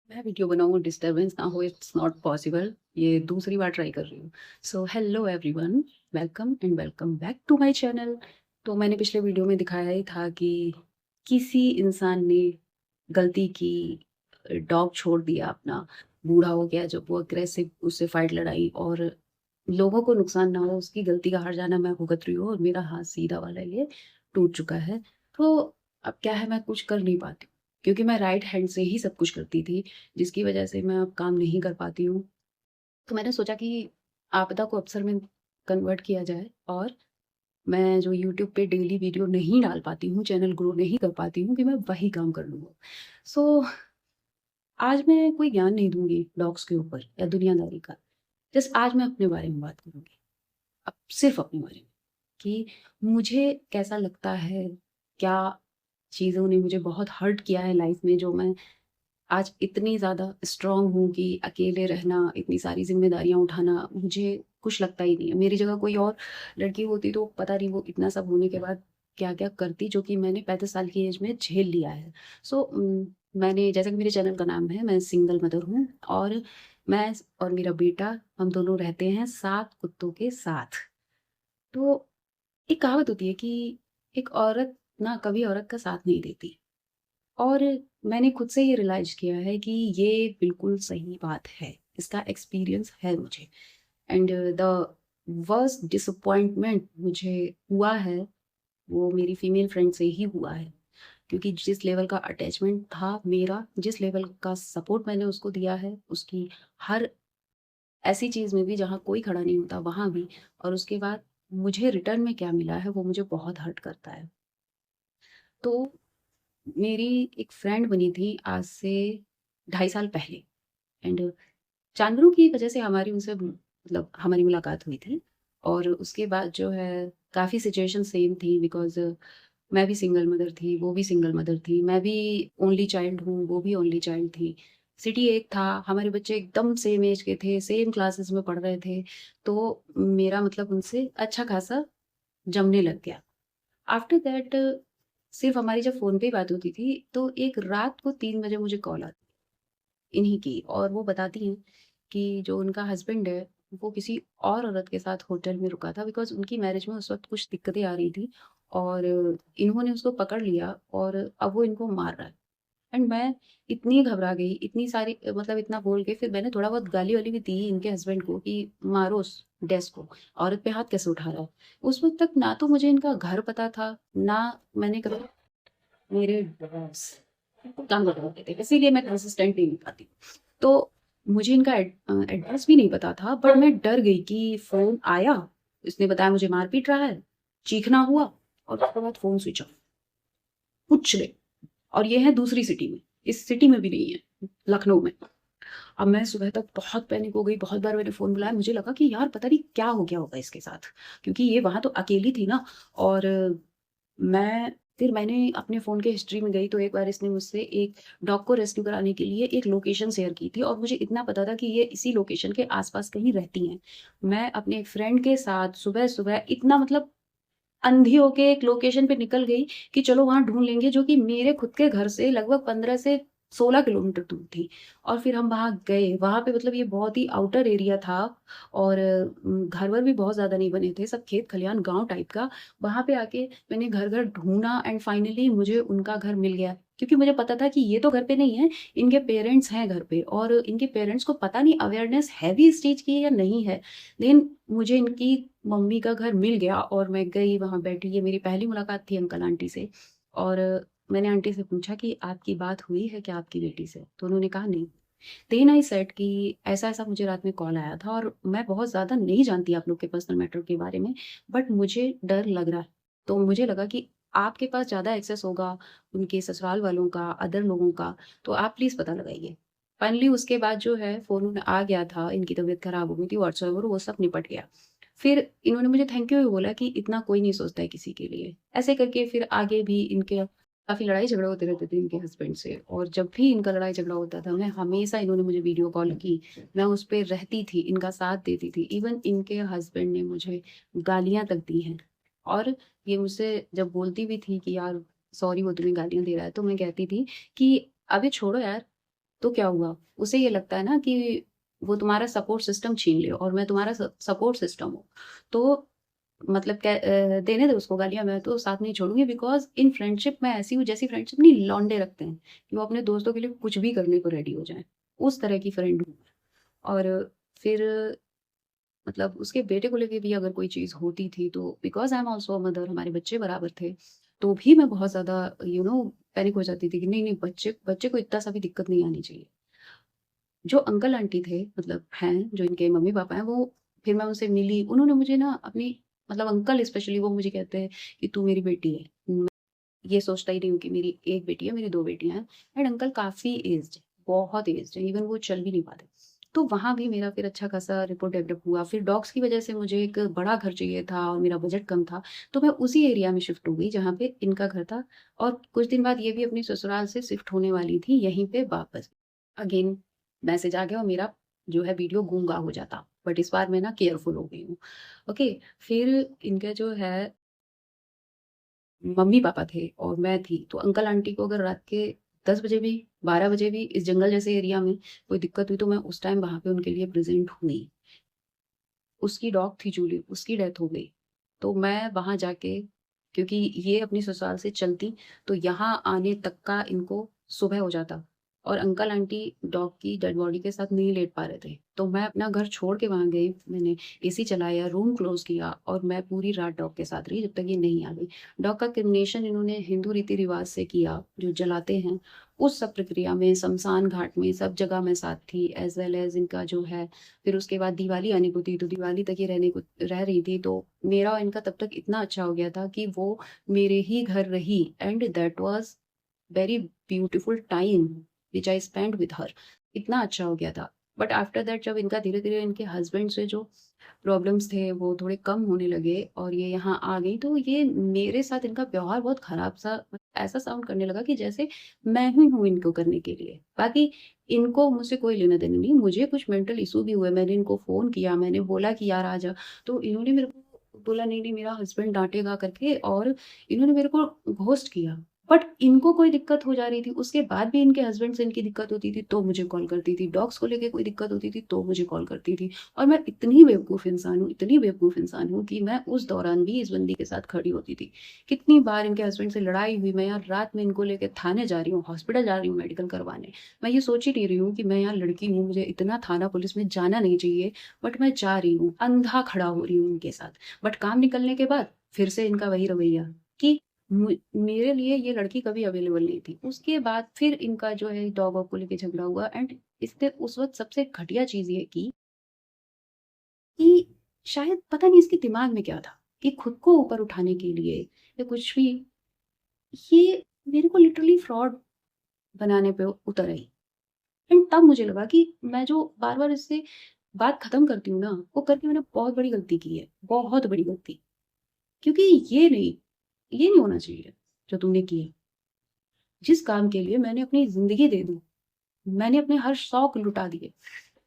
मैं वीडियो बनाऊँ डिस्टरबेंस ना हो इट्स नॉट पॉसिबल। ये दूसरी बार ट्राई कर रही हूँ। So hello everyone, welcome and welcome back to my channel. तो मैंने पिछले वीडियो में दिखाया ही था कि किसी इंसान ने गलती की, डॉग छोड़ दिया अपना, बूढ़ा हो गया जब वो अग्रेसिव उससे फाइट लड़ाई और लोगों को नुकसान ना हो उसकी गलती का हर्जाना मैं भुगत रही हूँ और मेरा हाथ सीधा वाला ये टूट चुका है। तो अब क्या है, मैं कुछ कर नहीं पाती क्योंकि मैं राइट हैंड से ही सब कुछ करती थी, जिसकी वजह से मैं अब काम नहीं कर पाती हूँ। तो मैंने सोचा कि आपदा को अवसर में कन्वर्ट किया जाए और मैं जो यूट्यूब पे डेली वीडियो नहीं डाल पाती हूँ, चैनल ग्रो नहीं कर पाती हूँ, कि मैं वही काम कर लूँगा। सो आज मैं कोई ज्ञान नहीं दूंगी डॉग्स के ऊपर या दुनियादारी का। जस्ट आज मैं अपने बारे में बात करूंगी, अब सिर्फ अपने बारे में, कि मुझे कैसा लगता है, क्या चीज़ों ने मुझे बहुत हर्ट किया है लाइफ में, जो मैं आज इतनी ज़्यादा स्ट्रांग हूँ कि अकेले रहना, इतनी सारी ज़िम्मेदारियाँ उठाना मुझे कुछ लगता ही नहीं है। मेरी जगह कोई और लड़की होती तो पता नहीं वो इतना सब होने के बाद क्या-क्या करती, जो कि मैंने 35 साल की एज में झेल लिया है। सो मैंने, जैसा कि मेरे चैनल का नाम है, मैं सिंगल मदर हूँ और मैं और मेरा बेटा, हम दोनों रहते हैं 7 कुत्तों के साथ। तो एक कहावत होती है कि एक औरत ना कभी औरत का साथ नहीं देती, और मैंने खुद से ये रियलाइज़ किया है कि ये बिल्कुल सही बात है। इसका एक्सपीरियंस है मुझे। एंड द वर्स्ट डिसअपॉइंटमेंट मुझे हुआ है, वो मेरी फीमेल फ्रेंड से ही हुआ है। क्योंकि जिस लेवल का अटैचमेंट था मेरा, जिस लेवल का सपोर्ट मैंने उसको दिया है, उसकी हर ऐसी चीज़ में भी जहाँ कोई खड़ा नहीं होता, वहाँ भी, और उसके बाद मुझे रिटर्न में क्या मिला है, वो मुझे बहुत हर्ट करता है। तो मेरी एक फ्रेंड बनी थी आज से 2.5 साल पहले, एंड जानवरों की वजह से हमारी उनसे मतलब हमारी मुलाकात हुई थी। और उसके बाद जो है, काफ़ी सिचुएशन सेम थी, बिकॉज़ मैं भी सिंगल मदर थी, वो भी सिंगल मदर थी, मैं भी ओनली चाइल्ड हूँ, वो भी ओनली चाइल्ड थी। सिटी एक था, हमारे बच्चे एकदम सेम एज के थे, सेम क्लासेस में पढ़ रहे थे, तो मेरा मतलब उनसे अच्छा खासा जमने लग गया। आफ्टर दैट सिर्फ़ हमारी जब फ़ोन पे ही बात होती थी, तो एक रात को 3 बजे मुझे कॉल आती इन्हीं की, और वो बताती हैं कि जो उनका हस्बैंड है, वो किसी और औरत के साथ होटल में रुका था, बिकॉज़ उनकी मैरिज में उस वक़्त कुछ दिक्कतें आ रही थी, और इन्होंने उसको पकड़ लिया और अब वो इनको मार रहा है। एंड मैं इतनी घबरा गई, इतनी सारी मतलब इतना बोल के फिर मैंने थोड़ा बहुत गाली-वाली भी दी इनके हस्बैंड को कि मारो उस डेस्क को, औरत पे हाथ कैसे उठा रहा है। उस वक़्त तक ना तो मुझे इनका घर पता था, ना मैंने कभी मेरे बॉस काम करते थे, इसीलिए मैं कंसिस्टेंट नहीं हो पाती। तो मुझे इनका एड्रेस भी नहीं पता था, बट मैं डर गई कि फ़ोन आया, इसने बताया मुझे मार-पीट रहा है, चीखना हुआ और उसके बाद फ़ोन स्विच ऑफ, कुछ नहीं। और ये है दूसरी सिटी में, इस सिटी में भी नहीं है, लखनऊ में। अब मैं सुबह तक बहुत पैनिक हो गई, बहुत बार मैंने फ़ोन बुलाया, मुझे लगा कि यार पता नहीं क्या हो गया होगा इसके साथ, क्योंकि ये वहाँ तो अकेली थी ना। और मैं फिर मैंने अपने फ़ोन के हिस्ट्री में गई, तो एक बार इसने मुझसे एक डॉग को रेस्क्यू कराने के लिए एक लोकेशन शेयर की थी, और मुझे इतना पता था कि ये इसी लोकेशन के आस-पास कहीं रहती हैं। मैं अपने एक फ्रेंड के साथ सुबह-सुबह इतना मतलब अंधी होके एक लोकेशन पे निकल गई कि चलो वहाँ ढूँढ लेंगे, जो कि मेरे खुद के घर से लगभग 15 से 16 किलोमीटर दूर थी। और फिर हम वहाँ गए, वहाँ पे मतलब ये बहुत ही आउटर एरिया था, और घर-वर भी बहुत ज़्यादा नहीं बने थे, सब खेत-खलियान गाँव टाइप का। वहाँ पे आके मैंने घर-घर ढूँढा एंड फाइनली मुझे उनका घर मिल गया। क्योंकि मुझे पता था कि ये तो घर पे नहीं है, इनके पेरेंट्स हैं घर पे, और इनके पेरेंट्स को पता नहीं अवेयरनेस है भी इस चीज़ की या नहीं है। लेकिन मुझे इनकी मम्मी का घर मिल गया और मैं गई, वहाँ बैठी। ये मेरी पहली मुलाकात थी अंकल आंटी से, और मैंने आंटी से पूछा कि आपकी बात हुई है क्या आपकी बेटी से? तो उन्होंने कहा नहीं। देन आई सेड कि ऐसा-ऐसा मुझे रात में कॉल आया था, और मैं बहुत ज़्यादा नहीं जानती आप लोग के पर्सनल मैटर के बारे में, बट मुझे डर लग रहा है। तो मुझे लगा कि आपके पास ज़्यादा एक्सेस होगा उनके ससुराल वालों का, अदर लोगों का, तो आप प्लीज़ पता लगाइए। फाइनली उसके बाद जो है फ़ोन आ गया था, इनकी तबीयत खराब हो गई थी व्हाट्सएवर, वो सब निपट गया। फिर इन्होंने मुझे थैंक यू भी बोला कि इतना कोई नहीं सोचता है किसी के लिए। ऐसे करके फिर आगे भी इनके काफ़ी लड़ाई झगड़ा होते रहते थे इनके हस्बैंड से, और जब भी इनका लड़ाई झगड़ा होता था, मैं हमेशा, इन्होंने मुझे वीडियो कॉल की, मैं उस पे रहती थी, इनका साथ देती थी। इवन इनके हस्बैंड ने मुझे गालियाँ तक दी हैं, और ये मुझसे जब बोलती भी थी कि यार सॉरी वो तुम्हें गालियाँ दे रहा है, तो मैं कहती थी कि अभी छोड़ो यार, तो क्या हुआ? उसे ये लगता है ना कि वो तुम्हारा सपोर्ट सिस्टम छीन ले और मैं तुम्हारा सपोर्ट सिस्टम हूँ। तो मतलब देने दो उसको गालियाँ, मैं तो साथ नहीं छोड़ूँगी, बिकॉज़ इन फ्रेंडशिप मैं ऐसी हूँ जैसी फ्रेंडशिप नहीं लौंडे रखते हैं, कि वो अपने दोस्तों के लिए कुछ भी करने को रेडी हो जाएँ। उस तरह की फ्रेंड हूँ। और फिर मतलब उसके बेटे को लेके भी अगर कोई चीज़ होती थी तो because I am also a mother, हमारे बच्चे बराबर थे, तो भी मैं बहुत ज़्यादा पैनिक हो जाती थी कि नहीं, नहीं, बच्चे बच्चे को इतना सा भी दिक्कत नहीं आनी चाहिए। जो अंकल आंटी थे मतलब हैं, जो इनके मम्मी-पापा हैं, वो फिर मैं उनसे मिली, उन्होंने मुझे ना अपनी मतलब अंकल स्पेशली वो मुझे कहते हैं कि तू मेरी बेटी है। मैं ये सोचता ही नहीं हूँ कि मेरी 1 बेटी है, मेरी 2 बेटियाँ हैं। एंड अंकल काफ़ी एज्ड है, बहुत एज्ड है, इवन वो चल भी नहीं पाते। तो वहाँ भी मेरा फिर अच्छा खासा रिपोर्ट डेवलप हुआ। फिर डॉग्स की वजह से मुझे एक बड़ा घर चाहिए था और मेरा बजट कम था, तो मैं उसी एरिया में शिफ्ट हो गई जहाँ पे इनका घर था। और कुछ दिन बाद ये भी अपनी ससुराल से शिफ्ट होने वाली थी यहीं पे वापस। अगेन मैसेज आ गया और मेरा जो है वीडियो गूंगा हो जाता, बट इस बार मैं ना केयरफुल हो गई हूँ। ओके, फिर इनका जो है मम्मी पापा थे और मैं थी, तो अंकल आंटी को अगर रात के 10 बजे भी 12 बजे भी इस जंगल जैसे एरिया में कोई दिक्कत हुई तो मैं उस टाइम वहां पे उनके लिए प्रेजेंट हुई। उसकी डॉग थी जूली, उसकी डेथ हो गई। तो मैं वहाँ जाके, क्योंकि ये अपनी ससुराल से चलती, तो यहाँ आने तक का इनको सुबह हो जाता और अंकल आंटी डॉग की डेड बॉडी के साथ नहीं लेट पा रहे थे। तो मैं अपना घर छोड़ के वहाँ गई, मैंने एसी चलाया, रूम क्लोज़ किया और मैं पूरी रात डॉग के साथ रही जब तक ये नहीं आ गई। डॉग का क्रेमेशन इन्होंने हिंदू रीति-रिवाज से किया, जो जलाते हैं, उस सब प्रक्रिया में, शमशान घाट में, सब जगह मैं साथ थी, एज़ वेल एज़ इनका जो है। फिर उसके बाद दिवाली आने को थी, तो दिवाली तक ये रह रही थी, तो मेरा और इनका तब तक इतना अच्छा हो गया था कि वो मेरे ही घर रही and that was very beautiful time which I spent with her. इतना अच्छा हो गया था। बट आफ्टर दैट जब इनका धीरे-धीरे इनके हस्बैंड से जो प्रॉब्लम्स थे वो थोड़े कम होने लगे और ये यहाँ आ गई, तो ये मेरे साथ इनका व्यवहार बहुत खराब-सा ऐसा साउंड करने लगा कि जैसे मैं ही हूँ इनको करने के लिए। बाकी इनको मुझसे कोई लेना-देना नहीं, मुझे कुछ मेंटल इश्यू भी हुए, मैंने इनको फ़ोन किया, मैंने बोला कि यार आ जा, तो इन्होंने मेरे को बोला नहीं, नहीं मेरा हस्बैंड डाँटेगा करके और इन्होंने मेरे को घोस्ट किया। बट इनको कोई दिक्कत हो जा रही थी, उसके बाद भी इनके हस्बैंड से इनकी दिक्कत होती थी, तो मुझे कॉल करती थी, डॉग्स को लेके कोई दिक्कत होती थी, तो मुझे कॉल करती थी। और मैं इतनी बेवकूफ़ इंसान हूँ, इतनी बेवकूफ़ इंसान हूँ कि मैं उस दौरान भी इस बंदी के साथ खड़ी होती थी। कितनी बार इनके हस्बैंड से लड़ाई हुई, मैं यार रात में इनको लेके थाने जा रही हूँ, हॉस्पिटल जा रही हूँ मेडिकल करवाने। मैं ये सोच ही नहीं रही हूँ कि मैं यार लड़की हूँ, मुझे इतना थाना पुलिस में जाना नहीं चाहिए, बट मैं जा रही हूँ, अंधा खड़ा हो रही हूँ इनके साथ। बट काम निकलने के बाद फिर से इनका वही रवैया कि मेरे लिए ये लड़की कभी अवेलेबल नहीं थी। उसके बाद फिर इनका जो है डॉग वॉग को लेके झगड़ा हुआ एंड इसने उस वक़्त सबसे घटिया चीज़ ये की कि शायद पता नहीं इसके दिमाग में क्या था कि खुद को ऊपर उठाने के लिए या कुछ भी, ये मेरे को लिटरली फ्रॉड बनाने पे उतर आई। एंड तब मुझे लगा कि मैं जो बार-बार इससे बात खत्म करती हूँ ना, वो करके मैंने बहुत बड़ी गलती की है, बहुत बड़ी गलती। क्योंकि ये नहीं होना चाहिए जो तुमने किया। जिस काम के लिए मैंने अपनी ज़िंदगी दे दी, मैंने अपने हर शौक लुटा दिए।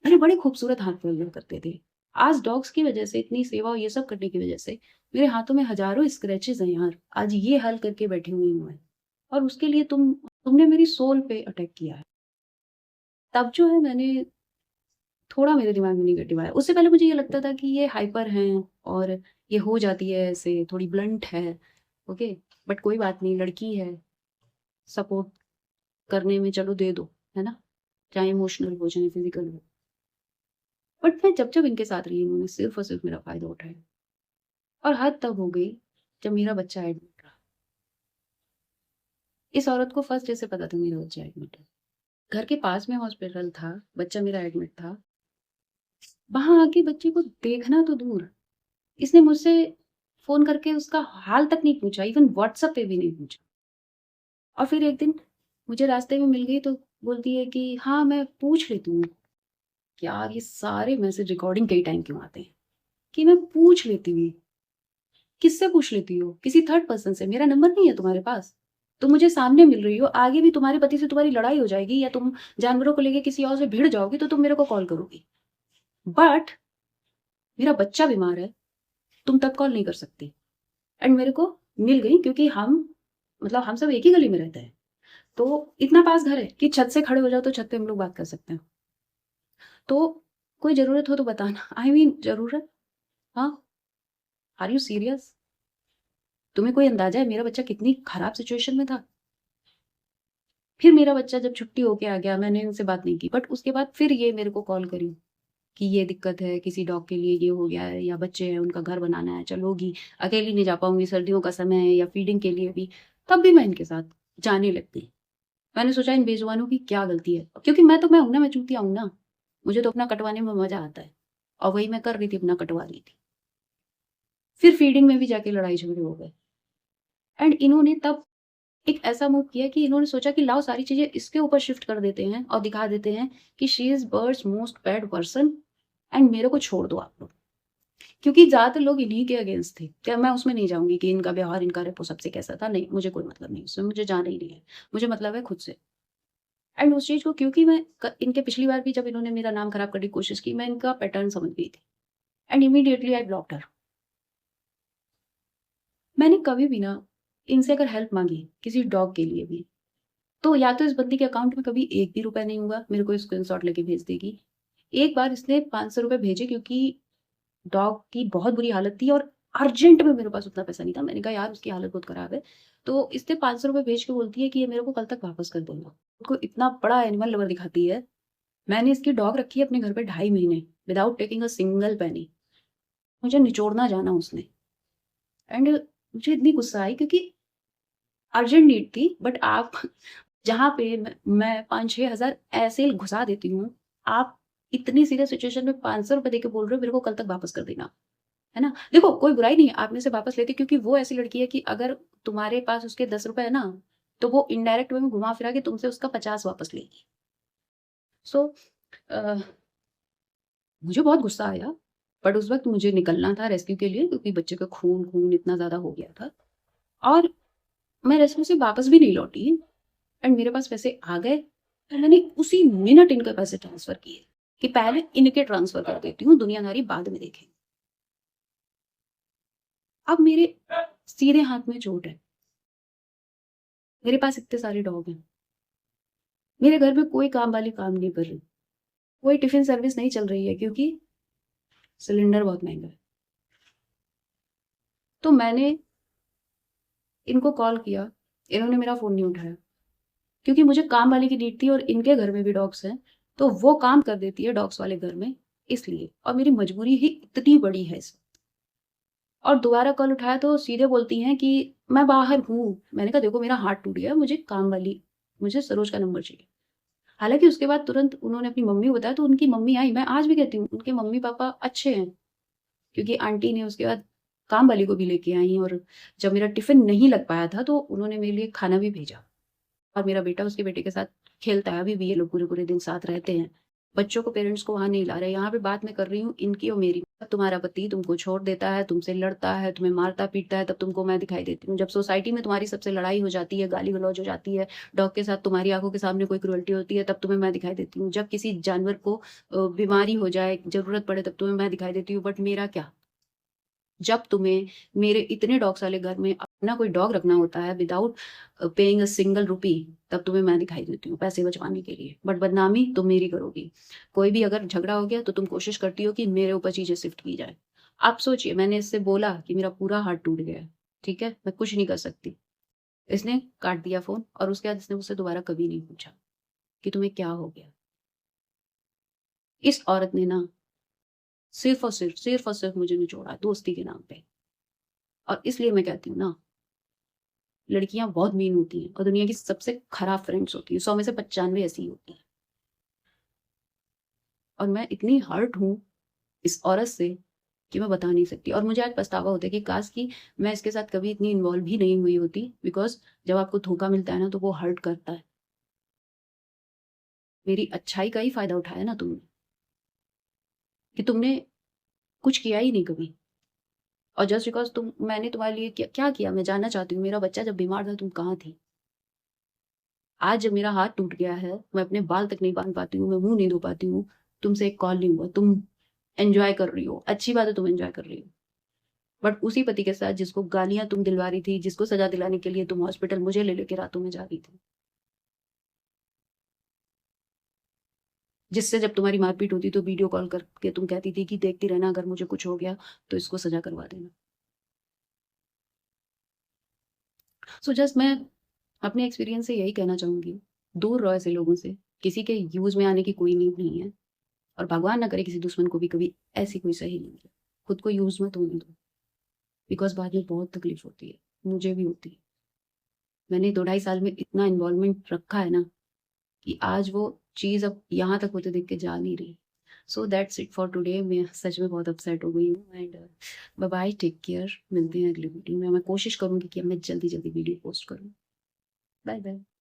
मेरे बड़े खूबसूरत हाथ-पैर हुआ करते थे। आज डॉग्स की वज़ह से, इतनी सेवा और ये सब करने की वज़ह से, मेरे हाथों में हज़ारों स्क्रैचेज़ हैं यार। आज ये हाल करके बैठी हुई हूँ मैं। और उसके लिए तुमने मेरी सोल पे अटैक किया है। तब जो है मैंने थोड़ा मेरे दिमाग में नेगेटिव आया। उससे पहले मुझे ये लगता था कि ये हाइपर हैं और ये हो जाती है ऐसे, थोड़ी ब्लंट है, ओके? बट कोई बात नहीं, लड़की है, सपोर्ट करने में चलो दे दो, है ना? चाहे इमोशनल हो, चाहे फिज़िकल हो। बट मैं जब-जब इनके साथ रही, इन्होंने सिर्फ़ और सिर्फ़ मेरा फ़ायदा उठाया और हद तब हो गई जब मेरा बच्चा एडमिट रहा। इस औरत को फर्स्ट डे से पता था मेरा बच्चा एडमिट है। घर के पास में हॉस्पिटल था, बच्चा मेरा एडमिट था। वहाँ आके बच्चे को देखना तो दूर, इसने मुझसे फ़ोन करके उसका हाल तक नहीं पूछा, इवन व्हाट्सएप पे भी नहीं पूछा। और फिर एक दिन मुझे रास्ते में मिल गई तो बोलती है कि हाँ, मैं पूछ लेती हूँ। यार ये सारे मैसेज रिकॉर्डिंग कई टाइम क्यों आते हैं कि मैं पूछ लेती हूँ। किससे पूछ लेती हो? किसी थर्ड पर्सन से? मेरा नंबर नहीं है तुम्हारे पास? तुम मुझे सामने मिल रही हो, आगे भी तुम्हारे पति से तुम्हारी लड़ाई हो जाएगी या तुम जानवरों को लेके किसी और से भिड़ जाओगी तो तुम मेरे को कॉल करोगी। बट मेरा बच्चा बीमार है, तुम तब कॉल नहीं कर सकती। एंड मेरे को मिल गई क्योंकि हम सब एक ही गली में रहते हैं। तो इतना पास घर है कि छत से खड़े हो जाओ तो छत पे हम लोग बात कर सकते हैं। तो कोई ज़रूरत हो तो बताना। आई मीन ज़रूरत? हाँ, आर यू सीरियस? तुम्हें कोई अंदाज़ा है मेरा बच्चा कितनी खराब सिचुएशन में था? फिर मेरा बच्चा जब छुट्टी होके आ गया, मैंने उनसे बात नहीं की, बट उसके बाद फिर ये मेरे को कॉल करी कि ये दिक्कत है, किसी डॉग के लिए ये हो गया है, या बच्चे हैं उनका घर बनाना है, चलोगी, अकेली नहीं जा पाऊंगी, सर्दियों का समय है, या फीडिंग के लिए भी। तब भी मैं इनके साथ जाने लग गई। मैंने सोचा इन बेजुबानों की क्या गलती है, क्योंकि मैं हूं ना, मैं चूतिया हूं ना, मुझे तो अपना कटवाने में मजा आता है, और वही मैं कर रही थी, अपना कटवा रही थी। फिर फीडिंग में भी जाके लड़ाई झगड़े हो गए। एंड इन्होंने तब एक ऐसा मूव किया कि इन्होंने सोचा कि लाओ सारी चीजें इसके ऊपर शिफ्ट कर देते हैं और दिखा देते हैं कि she is birds most bad person, and मेरे को छोड़ दो आप लोग। क्योंकि ज्यादातर लोग इन्हीं के अगेंस्ट थे। क्या मैं उसमें नहीं जाऊंगी कि इनका व्यवहार, इनका रेपो सबसे कैसा था, नहीं, मुझे कोई मतलब नहीं उसमें, मुझे जाना ही नहीं है। मुझे मतलब है खुद से। एंड उस चीज को, क्योंकि इनके पिछली बार भी जब इन्होंने मेरा नाम खराब करने की कोशिश की, मैं इनका पैटर्न समझ गई थी। एंड इमीडिएटली आई ब्लॉक्ड हर। मैंने कभी भी ना इनसे अगर हेल्प मांगी किसी डॉग के लिए भी, तो या तो इस बंदी के अकाउंट में कभी एक भी रुपया नहीं होगा, मेरे को स्क्रीनशॉट लेके भेज देगी। एक बार इसने 500 रुपए भेजे, क्योंकि डॉग की बहुत बुरी हालत थी और अर्जेंट में मेरे पास उतना पैसा नहीं था। मैंने कहा यार उसकी हालत बहुत खराब है। तो इसने 500 रुपए भेज के बोलती है कि ये मेरे को कल तक वापस कर देगा। उसको इतना बड़ा एनिमल लवर दिखाती है। मैंने इसकी डॉग रखी है अपने घर पे 2.5 महीने, without taking a single penny. मुझे निचोड़ना जाना उसने। एंड मुझे इतनी गुस्सा आई, क्योंकि अर्जेंट नीड थी, बट आप जहाँ पे मैं 5-6 हज़ार ऐसे घुसा देती हूँ, आप इतनी सीरियस सिचुएशन में 500 रुपए देके बोल रहे हो मेरे को कल तक वापस कर देना, है ना? देखो कोई बुराई नहीं है आप में से वापस लेते, क्योंकि वो ऐसी लड़की है कि अगर तुम्हारे पास उसके 10 रुपए है ना, तो वो इनडायरेक्ट वे में घुमा फिरा के तुमसे उसका 50 वापस लेगी। सो मुझे बहुत गुस्सा आया, बट उस वक्त मुझे निकलना था रेस्क्यू के लिए, क्योंकि बच्चे का खून खून इतना ज्यादा हो गया था। और मैं रेस्क्यू से वापस भी नहीं लौटी, एंड मेरे पास पैसे आ गए, और मैंने उसी मिनट इनके पैसे ट्रांसफर किए कि पहले इनके ट्रांसफर कर देती हूँ, दुनियादारी बाद में देखें। अब मेरे सीधे हाथ में चोट है। मेरे पास इतने सारे डॉग हैं, मेरे घर में कोई काम वाली काम नहीं कर रही, कोई टिफिन सर्विस नहीं चल रही है, क्योंकि सिलेंडर बहुत महंगा है। तो मैंने इनको कॉल किया, इन्होंने मेरा फोन नहीं उठाया, क्योंकि मुझे काम वाली की नीड थी, और इनके घर में भी डॉग्स हैं, तो वो काम कर देती है डॉग्स वाले घर में, इसलिए। और मेरी मजबूरी ही इतनी बड़ी है इस। और दोबारा कॉल उठाया तो सीधे बोलती हैं कि मैं बाहर हूँ। मैंने कहा देखो मेरा हाथ टूट गया, मुझे काम वाली, मुझे सरोज का नंबर चाहिए। हालांकि उसके बाद तुरंत उन्होंने अपनी मम्मी को बताया, तो उनकी मम्मी आई। मैं आज भी कहती हूँ उनके मम्मी पापा अच्छे हैं, क्योंकि आंटी ने उसके बाद काम वाली को भी लेके आई, और जब मेरा टिफिन नहीं लग पाया था तो उन्होंने मेरे लिए खाना भी भेजा। और मेरा बेटा उसके बेटे के साथ खेलता है, अभी भी ये लोग पूरे पूरे दिन साथ रहते हैं। बच्चों को, पेरेंट्स को वहां नहीं ला रहे। यहाँ पे बात मैं कर रही हूँ इनकी और मेरी। जब तुम्हारा पति तुमको छोड़ देता है, तुमसे लड़ता है, तुम्हें मारता पीटता है, तब तुमको मैं दिखाई देती हूँ। जब सोसाइटी में तुम्हारी सबसे लड़ाई हो जाती है, गाली गलौज हो जाती है, डॉग के साथ तुम्हारी आंखों के सामने कोई क्रुअल्टी होती है, तब तुम्हें मैं दिखाई देती हूँ। जब किसी जानवर को बीमारी हो जाए, जरूरत पड़े, तब तुम्हें मैं दिखाई देती हूँ। बट मेरा क्या, जब तुम्हें मेरे इतने डॉग्स वाले घर में अपना कोई डॉग रखना होता है without paying a single rupee, तब तुम्हें मैं दिखाई देती हूँ पैसे बचवाने के लिए। बट बदनामी तुम मेरी करोगी। कोई भी अगर झगड़ा हो गया तो तुम कोशिश करती हो कि मेरे ऊपर चीजें शिफ्ट की जाए। आप सोचिए, मैंने इससे बोला कि मेरा पूरा हाथ टूट गया है, ठीक है, मैं कुछ नहीं कर सकती। इसने काट दिया फोन, और उसके बाद इसने मुझसे दोबारा कभी नहीं पूछा कि तुम्हें क्या हो गया। इस औरत ने ना सिर्फ और सिर्फ मुझे निचोड़ा दोस्ती के नाम पे। और इसलिए मैं कहती हूँ ना, लड़कियां बहुत मीन होती हैं, और दुनिया की सबसे खराब फ्रेंड्स होती है, 100 में से 95 ऐसी ही होती हैं। और मैं इतनी हर्ट हूँ इस औरत से कि मैं बता नहीं सकती। और मुझे आज पछतावा होता है कि काश कि मैं इसके साथ कभी इतनी इन्वॉल्व भी नहीं हुई होती, बिकॉज जब आपको धोखा मिलता है ना, तो वो हर्ट करता है। मेरी अच्छाई का ही फायदा उठाया ना तुमने, कि तुमने कुछ किया ही नहीं कभी। और जस्ट बिकॉज मैंने तुम्हारे लिए क्या किया, मैं जानना चाहती हूँ। मेरा बच्चा जब बीमार था तुम कहाँ थी? आज जब मेरा हाथ टूट गया है, मैं अपने बाल तक नहीं बांध पाती हूँ, मैं मुंह नहीं धो पाती हूँ, तुमसे एक कॉल नहीं हुआ। तुम एंजॉय कर रही हो, अच्छी बात है, तुम एंजॉय कर रही हो। बट उसी पति के साथ जिसको गालियां तुम दिलवा रही थी, जिसको सजा दिलाने के लिए तुम हॉस्पिटल मुझे ले लेके रातों में जा रही थी। जिससे जब तुम्हारी मारपीट होती तो वीडियो कॉल करके तुम कहती थी कि देखती रहना, अगर मुझे कुछ हो गया तो इसको सजा करवा देना। सो जस्ट मैं अपने एक्सपीरियंस से यही कहना चाहूंगी, दूर रहो ऐसे लोगों से, किसी के यूज में आने की कोई नीड नहीं है, और भगवान ना करे किसी दुश्मन को भी कभी ऐसी कोई सही नहीं है। खुद को यूज मत होने दो, बिकॉज बाद में बहुत तकलीफ होती है, मुझे भी होती है। मैंने 2 ढाई साल में इतना इन्वॉल्वमेंट रखा है ना कि आज वो चीज़ अब यहाँ तक होते देख के जा नहीं रही। So that's it for today. मैं सच में बहुत अपसेट हो गई हूँ, and bye bye, take care. मिलते हैं अगली वीडियो में। मैं कोशिश करूँगी कि अब मैं जल्दी जल्दी वीडियो पोस्ट करूँ। Bye bye.